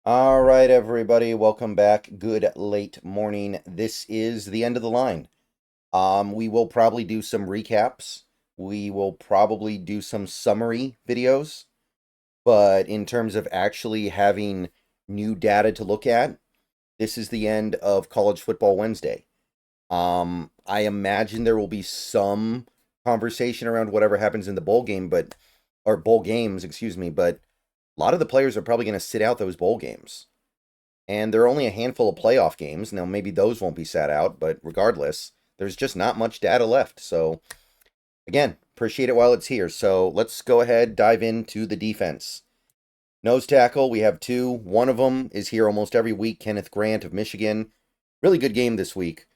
All right, everybody, welcome back. Good late morning. This is the end of the line. We will probably do some recaps. We will probably do some summary videos, but in terms of actually having new data to look at, this is the end of College Football Wednesday. I imagine there will be some conversation around whatever happens in the bowl game, or bowl games, excuse me, but a lot of the players are probably going to sit out those bowl games. And there are only a handful of playoff games. Now, maybe those won't be sat out, but regardless, there's just not much data left. So, again, appreciate it while it's here. So, let's go ahead, dive into the defense. Nose tackle, we have two. One of them is here almost every week, Kenneth Grant of Michigan. Really good game this week.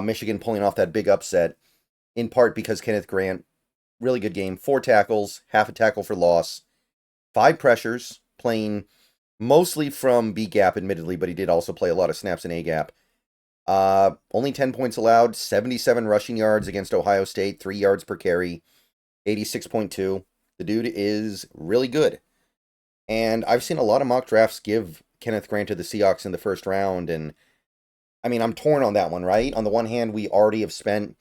Michigan pulling off that big upset, in part because Kenneth Grant, really good game. 4 tackles, half a tackle for loss, 5 pressures, playing mostly from B gap, admittedly, but he did also play a lot of snaps in A gap. Only 10 points allowed, 77 rushing yards against Ohio State, 3 yards per carry, 86.2. The dude is really good. And I've seen a lot of mock drafts give Kenneth Grant to the Seahawks in the first round, and I mean, I'm torn on that one, right? On the one hand, we already have spent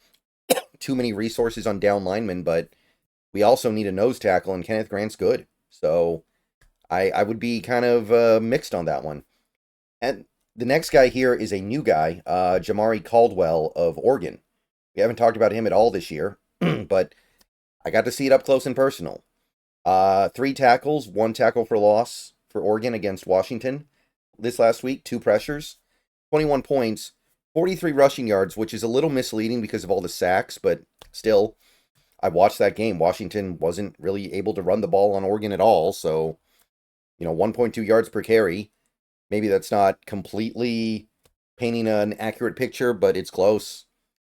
too many resources on down linemen, but we also need a nose tackle, and Kenneth Grant's good. So I would be kind of mixed on that one. And the next guy here is a new guy, Jamari Caldwell of Oregon. We haven't talked about him at all this year, but I got to see it up close and personal. 3 tackles, 1 tackle for loss for Oregon against Washington this last week, 2 pressures, 21 points, 43 rushing yards, which is a little misleading because of all the sacks, but still, I watched that game. Washington wasn't really able to run the ball on Oregon at all, so 1.2 yards per carry. Maybe that's not completely painting an accurate picture, but it's close.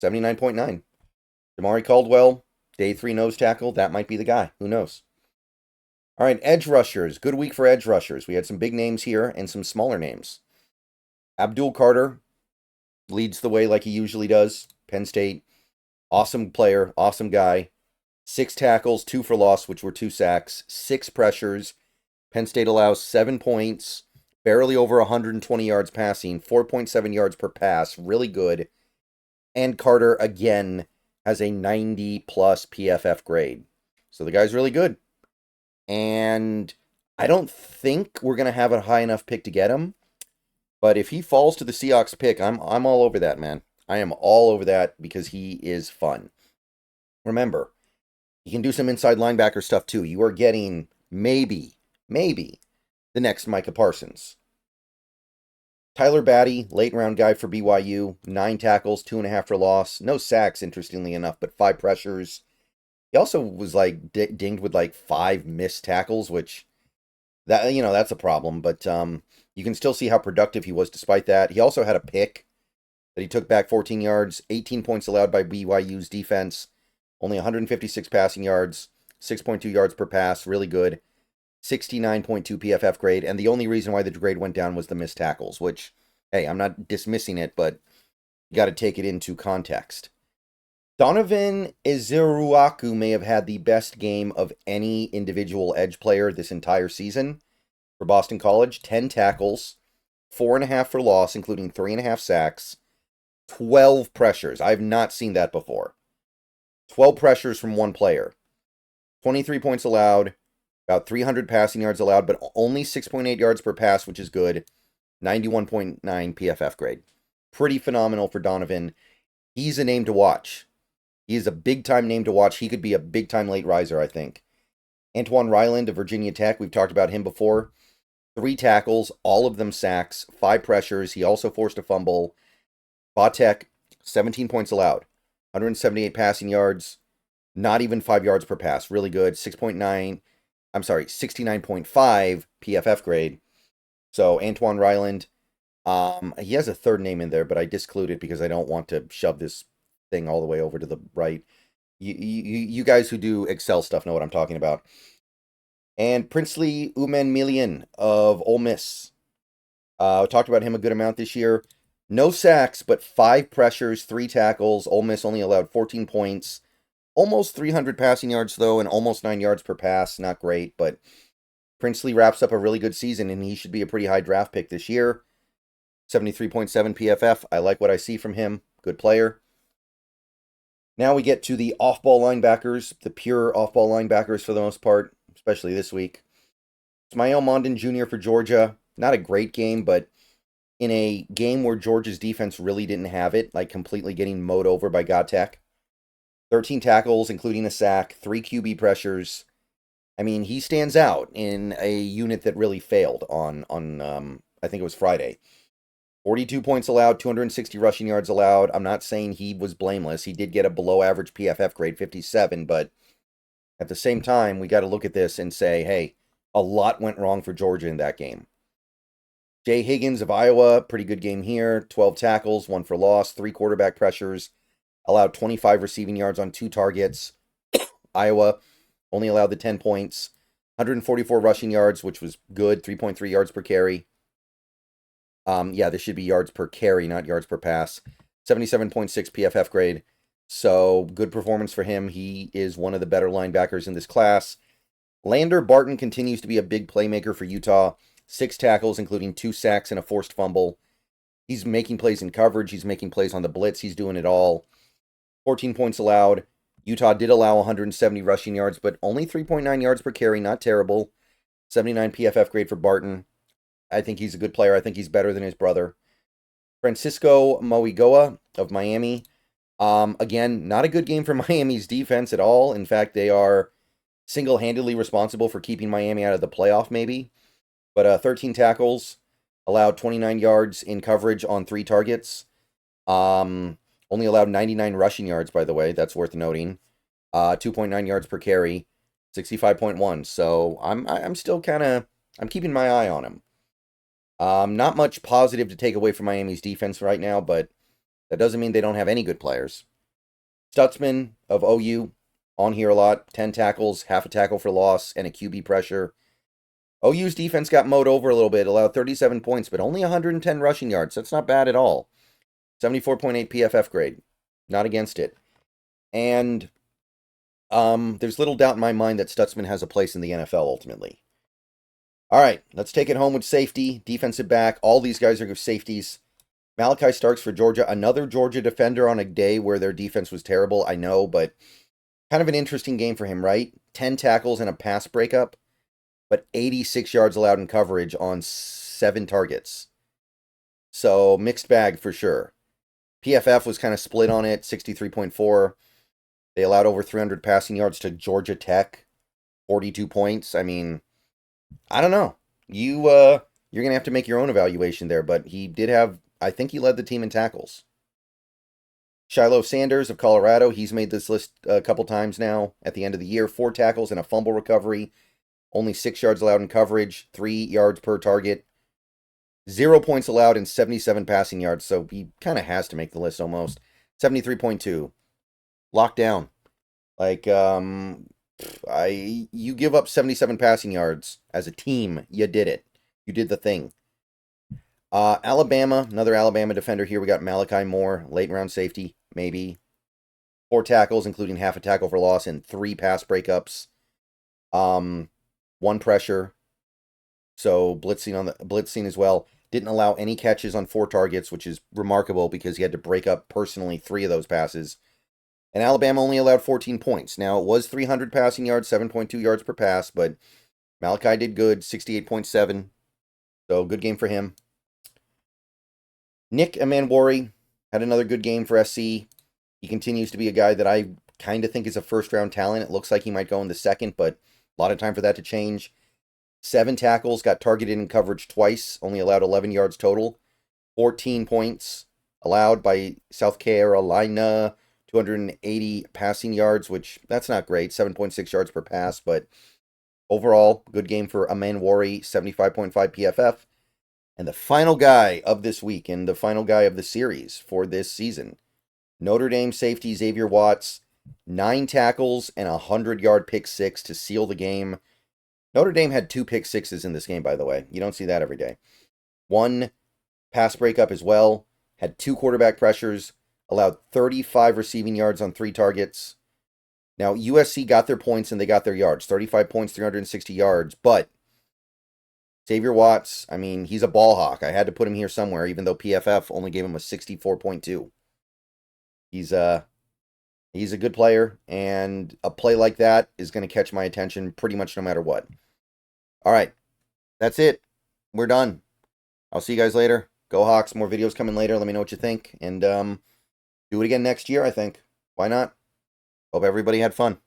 79.9. Jamari Caldwell, day 3 nose tackle. That might be the guy. Who knows? All right, edge rushers. Good week for edge rushers. We had some big names here and some smaller names. Abdul Carter leads the way like he usually does. Penn State. Awesome player. Awesome guy. 6 tackles, 2 for loss, which were 2 sacks. 6 pressures. Penn State allows 7 points, barely over 120 yards passing, 4.7 yards per pass, really good. And Carter, again, has a 90 plus PFF grade. So the guy's really good. And I don't think we're going to have a high enough pick to get him. But if he falls to the Seahawks pick, I'm all over that, man. I am all over that because he is fun. Remember, he can do some inside linebacker stuff too. You are getting maybe the next Micah Parsons. Tyler Batty, late round guy for BYU, 9 tackles, 2.5 for loss. No sacks, interestingly enough, but 5 pressures. He also was like dinged with like 5 missed tackles, which that's a problem. But you can still see how productive he was despite that. He also had a pick that he took back 14 yards, 18 points allowed by BYU's defense, only 156 passing yards, 6.2 yards per pass, really good. 69.2 PFF grade, and the only reason why the grade went down was the missed tackles, which, hey, I'm not dismissing it, but you got to take it into context. Donovan Ezeiruaku may have had the best game of any individual edge player this entire season for Boston College. 10 tackles, 4.5 for loss, including 3.5 sacks, 12 pressures. I've not seen that before. 12 pressures from one player. 23 points allowed, about 300 passing yards allowed, but only 6.8 yards per pass, which is good. 91.9 PFF grade. Pretty phenomenal for Donovan. He's a name to watch. He's a big-time name to watch. He could be a big-time late riser, I think. Antoine Ryland of Virginia Tech. We've talked about him before. 3 tackles, all of them sacks, 5 pressures. He also forced a fumble. Tech, 17 points allowed. 178 passing yards. Not even 5 yards per pass. Really good. 69.5 PFF grade. So Antoine Ryland, he has a third name in there, but I disclude it because I don't want to shove this thing all the way over to the right. You guys who do Excel stuff know what I'm talking about. And Princely Umanmielen of Ole Miss. Talked about him a good amount this year. No sacks, but 5 pressures, 3 tackles. Ole Miss only allowed 14 points. Almost 300 passing yards, though, and almost 9 yards per pass. Not great, but Princely wraps up a really good season, and he should be a pretty high draft pick this year. 73.7 PFF. I like what I see from him. Good player. Now we get to the off-ball linebackers, the pure off-ball linebackers for the most part, especially this week. Ismael Mondon Jr. for Georgia. Not a great game, but in a game where Georgia's defense really didn't have it, like completely getting mowed over by Gottech. 13 tackles, including a sack, 3 QB pressures. I mean, he stands out in a unit that really failed on I think it was Friday. 42 points allowed, 260 rushing yards allowed. I'm not saying he was blameless. He did get a below average PFF grade, 57, but at the same time, we got to look at this and say, hey, a lot went wrong for Georgia in that game. Jay Higgins of Iowa, pretty good game here. 12 tackles, 1 for loss, 3 quarterback pressures, allowed 25 receiving yards on 2 targets. Iowa only allowed the 10 points, 144 rushing yards, which was good, 3.3 yards per carry. Yeah, this should be yards per carry, not yards per pass. 77.6 PFF grade. So good performance for him. He is one of the better linebackers in this class. Lander Barton continues to be a big playmaker for Utah. 6 tackles, including 2 sacks and a forced fumble. He's making plays in coverage. He's making plays on the blitz. He's doing it all. 14 points allowed. Utah did allow 170 rushing yards, but only 3.9 yards per carry. Not terrible. 79 PFF grade for Barton. I think he's a good player. I think he's better than his brother. Francisco Moigoa of Miami. Again, not a good game for Miami's defense at all. In fact, they are single-handedly responsible for keeping Miami out of the playoff, maybe. But 13 tackles, allowed 29 yards in coverage on 3 targets. Only allowed 99 rushing yards, by the way. That's worth noting. 2.9 yards per carry, 65.1. So I'm still I'm keeping my eye on him. Not much positive to take away from Miami's defense right now, but that doesn't mean they don't have any good players. Stutzman of OU, on here a lot. 10 tackles, half a tackle for loss, and a QB pressure. OU's defense got mowed over a little bit, allowed 37 points, but only 110 rushing yards. That's not bad at all. 74.8 PFF grade. Not against it. And there's little doubt in my mind that Stutzman has a place in the NFL ultimately. All right, let's take it home with safety, defensive back. All these guys are safeties. Malachi Starks for Georgia. Another Georgia defender on a day where their defense was terrible, I know, but kind of an interesting game for him, right? 10 tackles and a pass breakup, but 86 yards allowed in coverage on 7 targets. So, mixed bag for sure. PFF was kind of split on it, 63.4. They allowed over 300 passing yards to Georgia Tech, 42 points. I mean, I don't know. You're going to have to make your own evaluation there, but he did have, I think he led the team in tackles. Shiloh Sanders of Colorado, he's made this list a couple times now at the end of the year. 4 tackles and a fumble recovery. Only 6 yards allowed in coverage, 3 yards per target. 0 points allowed and 77 passing yards, so he kind of has to make the list almost. 73.2. Locked down. Like, you give up 77 passing yards as a team, you did it. You did the thing. Alabama, another Alabama defender here. We got Malachi Moore, late round safety, maybe. 4 tackles, including half a tackle for loss and 3 pass breakups. 1 pressure. So blitzing as well. Didn't allow any catches on 4 targets, which is remarkable because he had to break up personally 3 of those passes. And Alabama only allowed 14 points. Now, it was 300 passing yards, 7.2 yards per pass, but Malachi did good, 68.7. So, good game for him. Nick Amanwari had another good game for SC. He continues to be a guy that I kind of think is a first-round talent. It looks like he might go in the second, but a lot of time for that to change. 7 tackles, got targeted in coverage twice, only allowed 11 yards total. 14 points allowed by South Carolina. 280 passing yards, which that's not great. 7.6 yards per pass, but overall, good game for Amanwari, 75.5 PFF. And the final guy of this week and the final guy of the series for this season, Notre Dame safety Xavier Watts, 9 tackles and a 100-yard pick 6 to seal the game. Notre Dame had 2 pick 6s in this game, by the way. You don't see that every day. 1 pass breakup as well. Had 2 quarterback pressures. Allowed 35 receiving yards on 3 targets. Now, USC got their points and they got their yards. 35 points, 360 yards. But Xavier Watts, I mean, he's a ball hawk. I had to put him here somewhere, even though PFF only gave him a 64.2. He's a good player, and a play like that is going to catch my attention pretty much no matter what. All right, that's it. We're done. I'll see you guys later. Go Hawks. More videos coming later. Let me know what you think, and do it again next year, I think. Why not? Hope everybody had fun.